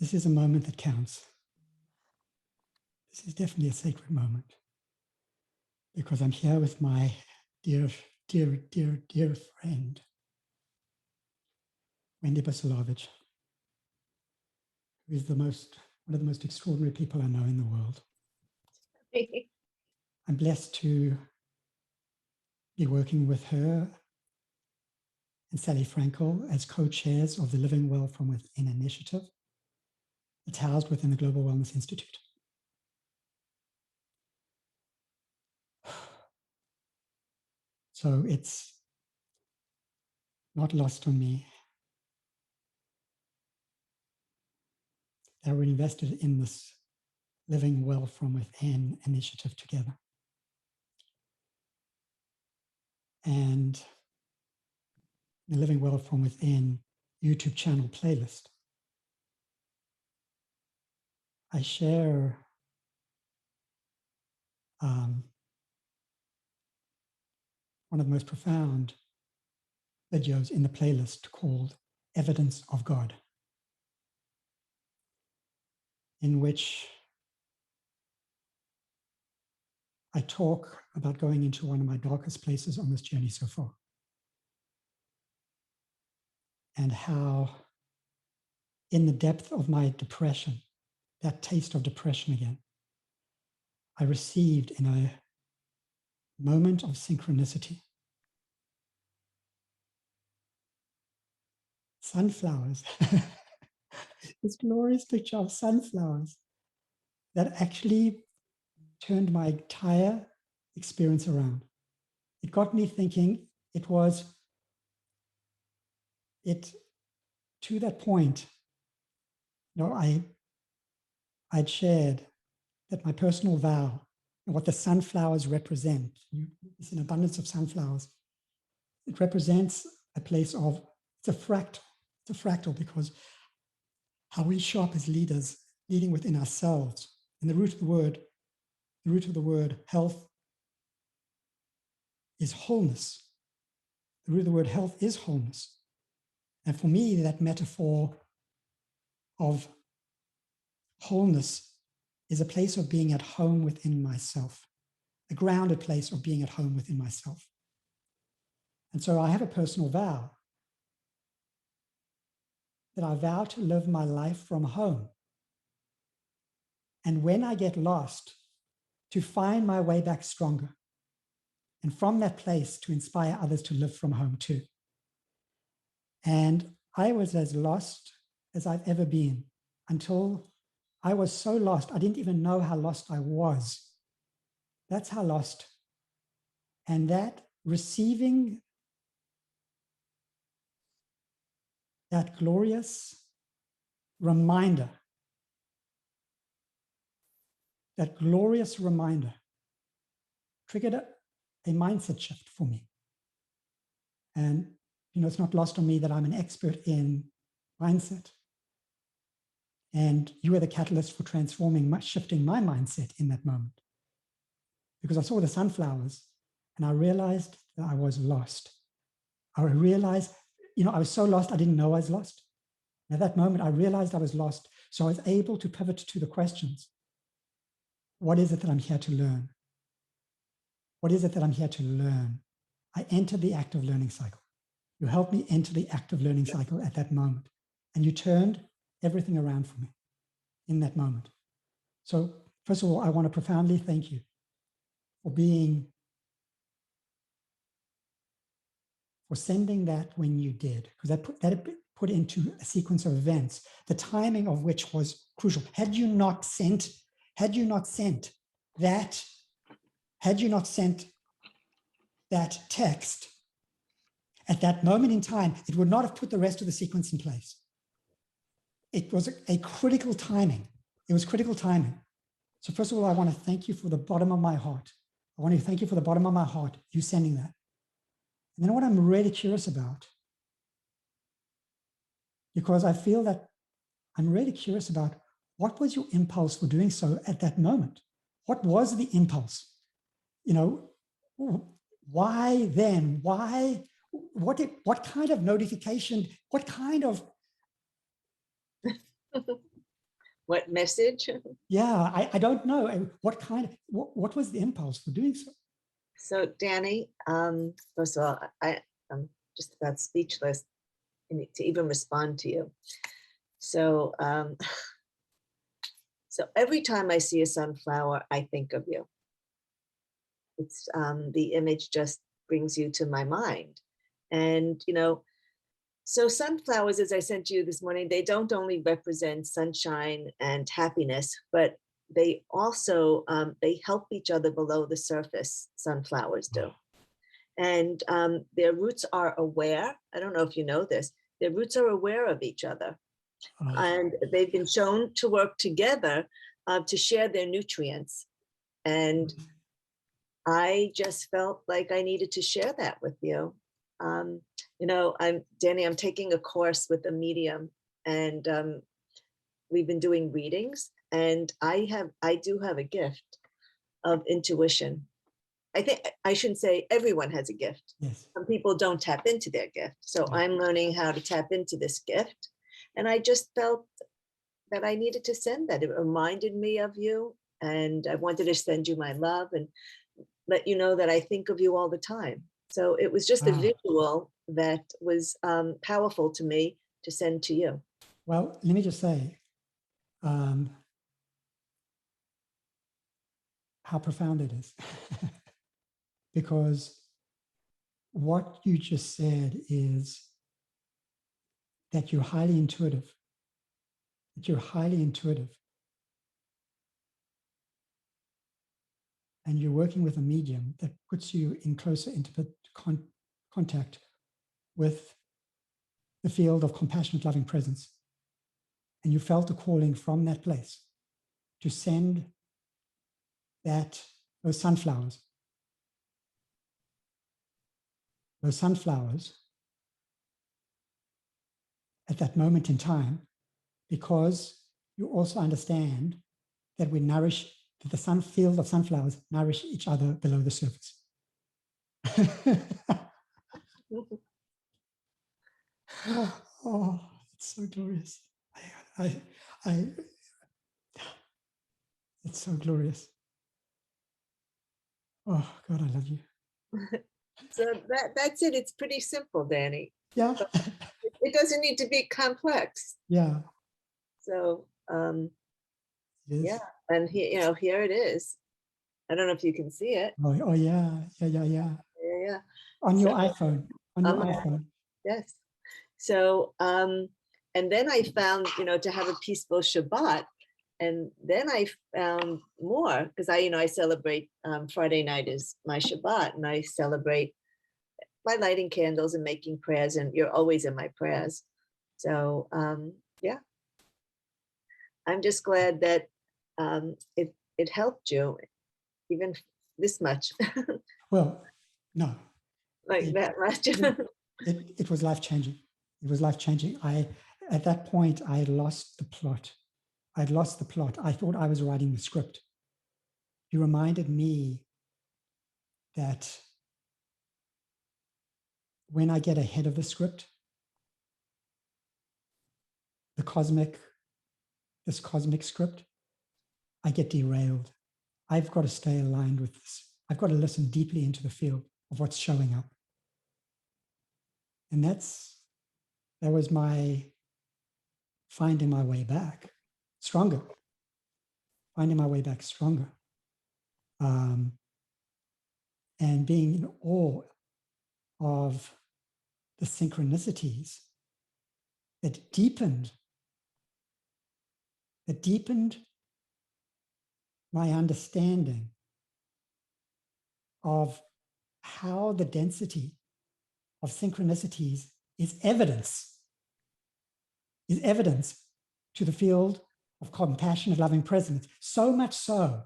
This is a moment that counts. This is definitely a sacred moment because I'm here with my dear, dear, dear, dear friend, Wendy Bosalavage, who is one of the most extraordinary people I know in the world. I'm blessed to be working with her and Sallie Fraenkel as co-chairs of the Living Well from Within initiative. It's housed within the Global Wellness Institute. So it's not lost on me that we're invested in this Living Well from Within initiative together. And the Living Well from Within YouTube channel playlist, I share one of the most profound videos in the playlist called Evidence of God, in which I talk about going into one of my darkest places on this journey so far, and how in the depth of my depression, that taste of depression again, I received in a moment of synchronicity sunflowers, this glorious picture of sunflowers that actually turned my entire experience around. It got me thinking. To that point, I'd shared that my personal vow and what the sunflowers represent, it's an abundance of sunflowers. It represents a place of, it's a fractal because how we show up as leaders, leading within ourselves. And the root of the word health is wholeness. The root of the word health is wholeness. And for me, that metaphor of wholeness is a place of being at home within myself, a grounded place of being at home within myself. And so I have a personal vow that I vow to live my life from home. And when I get lost, to find my way back stronger. And from that place to inspire others to live from home too. And I was as lost as I've ever been until I was so lost, I didn't even know how lost I was. That's how lost. And that receiving that glorious reminder, triggered a mindset shift for me. And, it's not lost on me that I'm an expert in mindset. And you were the catalyst for transforming, shifting my mindset in that moment. Because I saw the sunflowers and I realized that I was lost. I realized, I was so lost, I didn't know I was lost. And at that moment, I realized I was lost. So I was able to pivot to the questions. What is it that I'm here to learn? What is it that I'm here to learn? I entered the active learning cycle. You helped me enter the active learning cycle at that moment. And you turned everything around for me in that moment. So first of all, I want to profoundly thank you for sending that when you did, because that put into a sequence of events, the timing of which was crucial. Had you not sent that text at that moment in time, it would not have put the rest of the sequence in place. It was a critical timing. It was critical timing. So first of all, I want to thank you for the bottom of my heart. You sending that. And then what I'm really curious about, because I feel that I'm really curious about what was your impulse for doing so at that moment? What was the impulse? Why then? Why? What kind of notification? What kind of What message? Yeah, I don't know. What was the impulse for doing so? So Danny, first of all, I'm just about speechless to even respond to you. So, so every time I see a sunflower, I think of you. It's the image just brings you to my mind. And, you know, so sunflowers, as I sent you this morning, they don't only represent sunshine and happiness, but they also, they help each other below the surface, sunflowers do. And their roots are aware. I don't know if you know this, their roots are aware of each other. And they've been shown to work together to share their nutrients. And I just felt like I needed to share that with you. You know, Danny, I'm taking a course with a medium, and we've been doing readings, and I do have a gift of intuition. I think I shouldn't say everyone has a gift. Yes. Some people don't tap into their gift. So I'm learning how to tap into this gift. And I just felt that I needed to send that. It reminded me of you, and I wanted to send you my love and let you know that I think of you all the time. So it was just a visual that was powerful to me to send to you. Well, let me just say how profound it is. Because what you just said is that you're highly intuitive, and you're working with a medium that puts you in closer, intimate contact with the field of compassionate, loving presence. And you felt a calling from that place to send those sunflowers at that moment in time, because you also understand that that the field of sunflowers nourish each other below the surface. Oh, it's so glorious. It's so glorious. Oh God, I love you. So that's it. It's pretty simple, Danny. Yeah. It doesn't need to be complex. Yeah. So yeah, and here it is. I don't know if you can see it. Oh yeah. Yeah. On your iPhone. Yes. So and then I found, to have a peaceful Shabbat. And then I found more, because I celebrate Friday night is my Shabbat, and I celebrate by lighting candles and making prayers, and you're always in my prayers. So yeah, I'm just glad that it helped you even this much. Well, no. That much. It was life-changing. It was life-changing. At that point, I had lost the plot. I thought I was writing the script. You reminded me that when I get ahead of the script, this cosmic script, I get derailed. I've got to stay aligned with this. I've got to listen deeply into the field of what's showing up. And that was my finding my way back stronger. And being in awe of the synchronicities that deepened my understanding of how the density of synchronicities is evidence to the field of compassionate, loving presence. So much so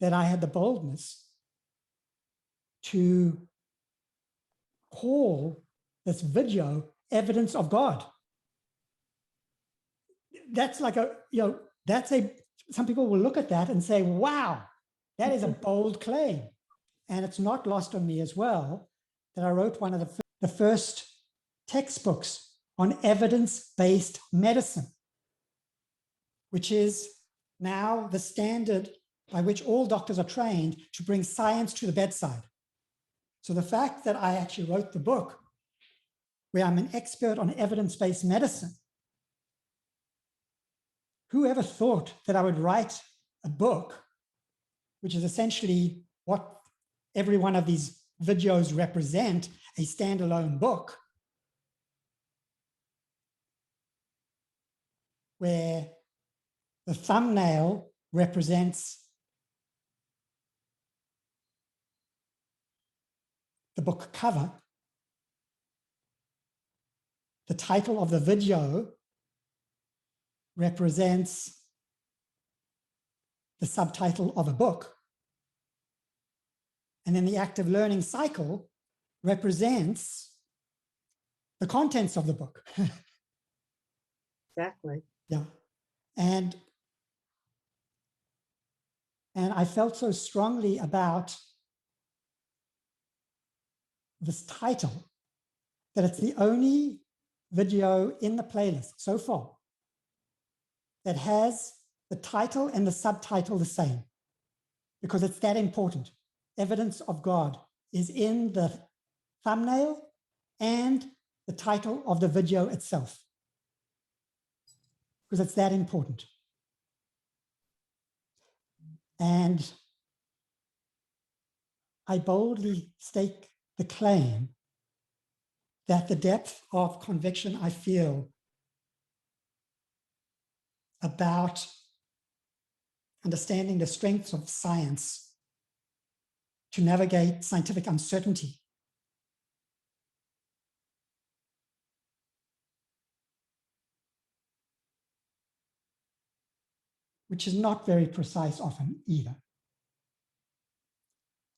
that I had the boldness to call this video evidence of God. That's like some people will look at that and say, wow, that is a bold claim. And it's not lost on me as well that I wrote one of the first textbooks on evidence-based medicine. which is now the standard by which all doctors are trained to bring science to the bedside. So the fact that I actually wrote the book where I'm an expert on evidence-based medicine, whoever thought that I would write a book, which is essentially what every one of these videos represent, a standalone book, where the thumbnail represents the book cover, the title of the video represents the subtitle of a book, and then the active learning cycle represents the contents of the book. Exactly. Yeah. And I felt so strongly about this title that it's the only video in the playlist so far that has the title and the subtitle the same, because it's that important. Evidence of God is in the thumbnail and the title of the video itself, because it's that important. And I boldly stake the claim that the depth of conviction I feel about understanding the strengths of science to navigate scientific uncertainty which is not very precise often either.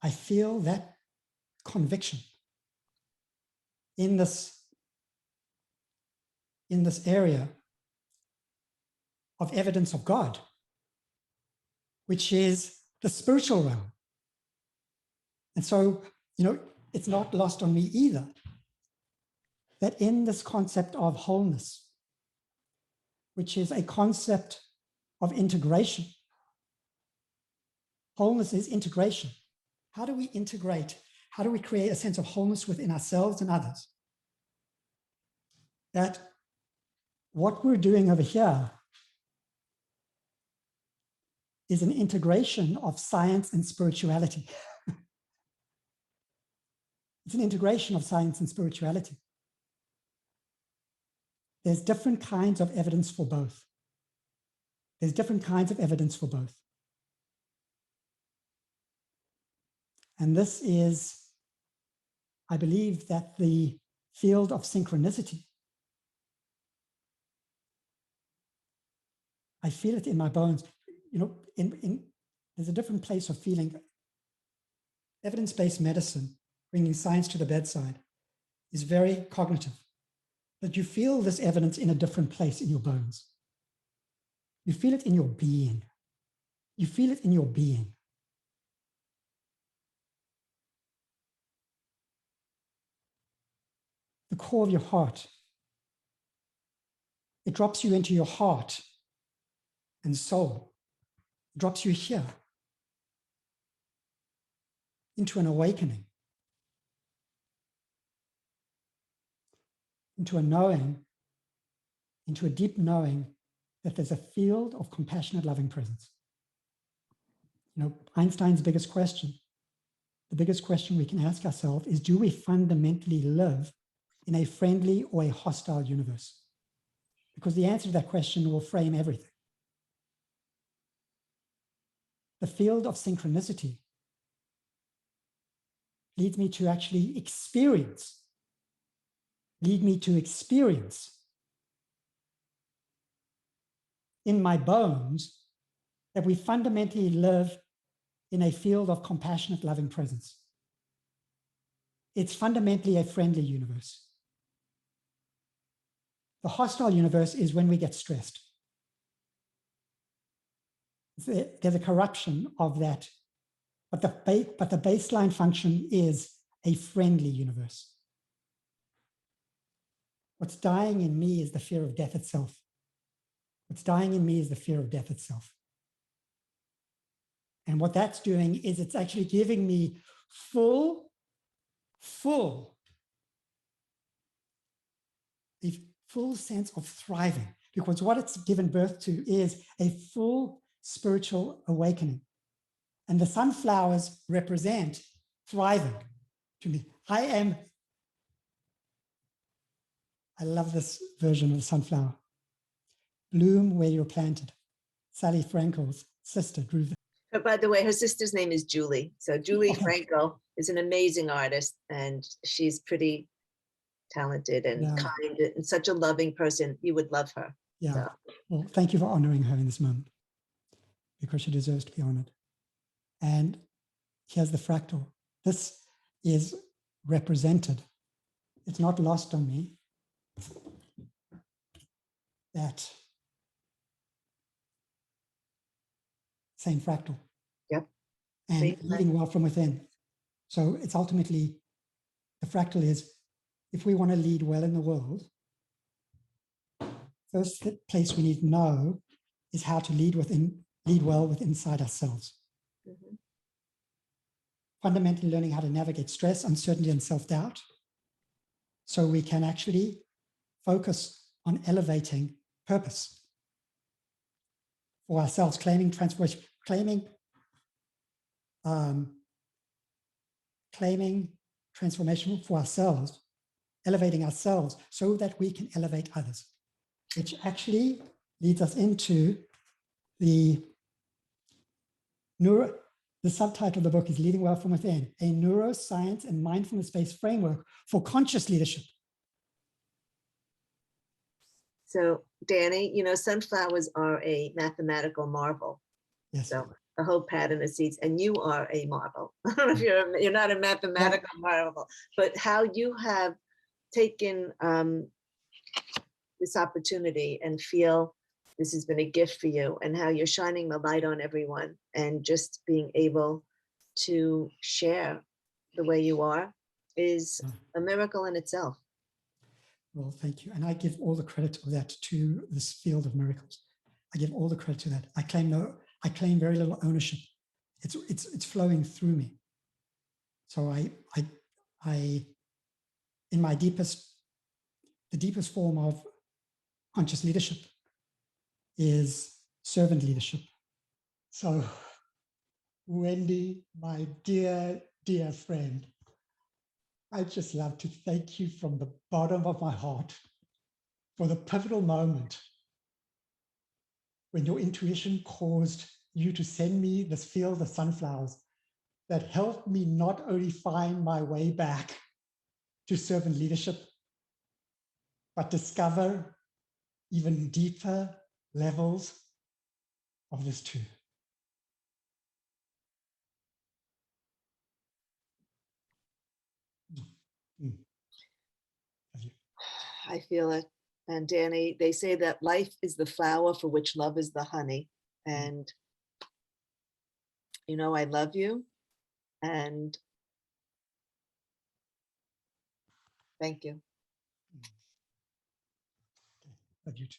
I feel that conviction in this area of evidence of God, which is the spiritual realm. And so, it's not lost on me either that in this concept of wholeness, which is a concept of integration, wholeness is integration. How do we integrate? How do we create a sense of wholeness within ourselves and others? That what we're doing over here is an integration of science and spirituality. It's an integration of science and spirituality. There's different kinds of evidence for both. There's different kinds of evidence for both. And this is, I believe, that the field of synchronicity, I feel it in my bones. There's a different place of feeling. Evidence-based medicine, bringing science to the bedside, is very cognitive. But you feel this evidence in a different place in your bones. You feel it in your being. You feel it in your being. The core of your heart. It drops you into your heart and soul. It drops you here into an awakening, into a knowing, into a deep knowing that there's a field of compassionate, loving presence. Einstein's biggest question, the biggest question we can ask ourselves is, do we fundamentally live in a friendly or a hostile universe? Because the answer to that question will frame everything. The field of synchronicity leads me to actually experience, in my bones that we fundamentally live in a field of compassionate, loving presence. It's fundamentally a friendly universe. The hostile universe is when we get stressed. There's a corruption of that, but the baseline function is a friendly universe. What's dying in me is the fear of death itself. What's dying in me is the fear of death itself. And what that's doing is it's actually giving me a full sense of thriving, because what it's given birth to is a full spiritual awakening. And the sunflowers represent thriving to me. I love this version of the sunflower. Bloom where you're planted. Sallie Fraenkel's sister drew this. But by the way, her sister's name is Julie. So Julie Okay. Fraenkel is an amazing artist, and she's pretty talented and kind and such a loving person. You would love her. Yeah. So. Well, thank you for honoring her in this moment, because she deserves to be honored. And here's the fractal. This is represented. It's not lost on me that same fractal. Yep. And Same leading well from within. So it's ultimately, the fractal is, if we want to lead well in the world, first place we need to know is how to lead well with inside ourselves. Mm-hmm. Fundamentally learning how to navigate stress, uncertainty, and self-doubt, so we can actually focus on elevating purpose for ourselves, claiming transformation, claiming transformation for ourselves, elevating ourselves so that we can elevate others, which actually leads us into the subtitle of the book is Leading Well from Within, a neuroscience and mindfulness-based framework for conscious leadership. So Danny, you know, sunflowers are a mathematical marvel. Yes. So the whole pattern of seeds, and you are a marvel. I don't know if you're not a mathematical marvel, but how you have taken this opportunity and feel this has been a gift for you, and how you're shining the light on everyone and just being able to share the way you are is a miracle in itself. Well, thank you. And I give all the credit of that to this field of miracles. I give all the credit to that. I claim very little ownership. It's flowing through me. So I in my the deepest form of conscious leadership is servant leadership. So Wendy, my dear, dear friend, I'd just love to thank you from the bottom of my heart for the pivotal moment when your intuition caused you to send me this field of sunflowers that helped me not only find my way back to servant leadership, but discover even deeper levels of this too. I feel it. And Danny, they say that life is the flower for which love is the honey. And, you know, I love you. And thank you. Love you too.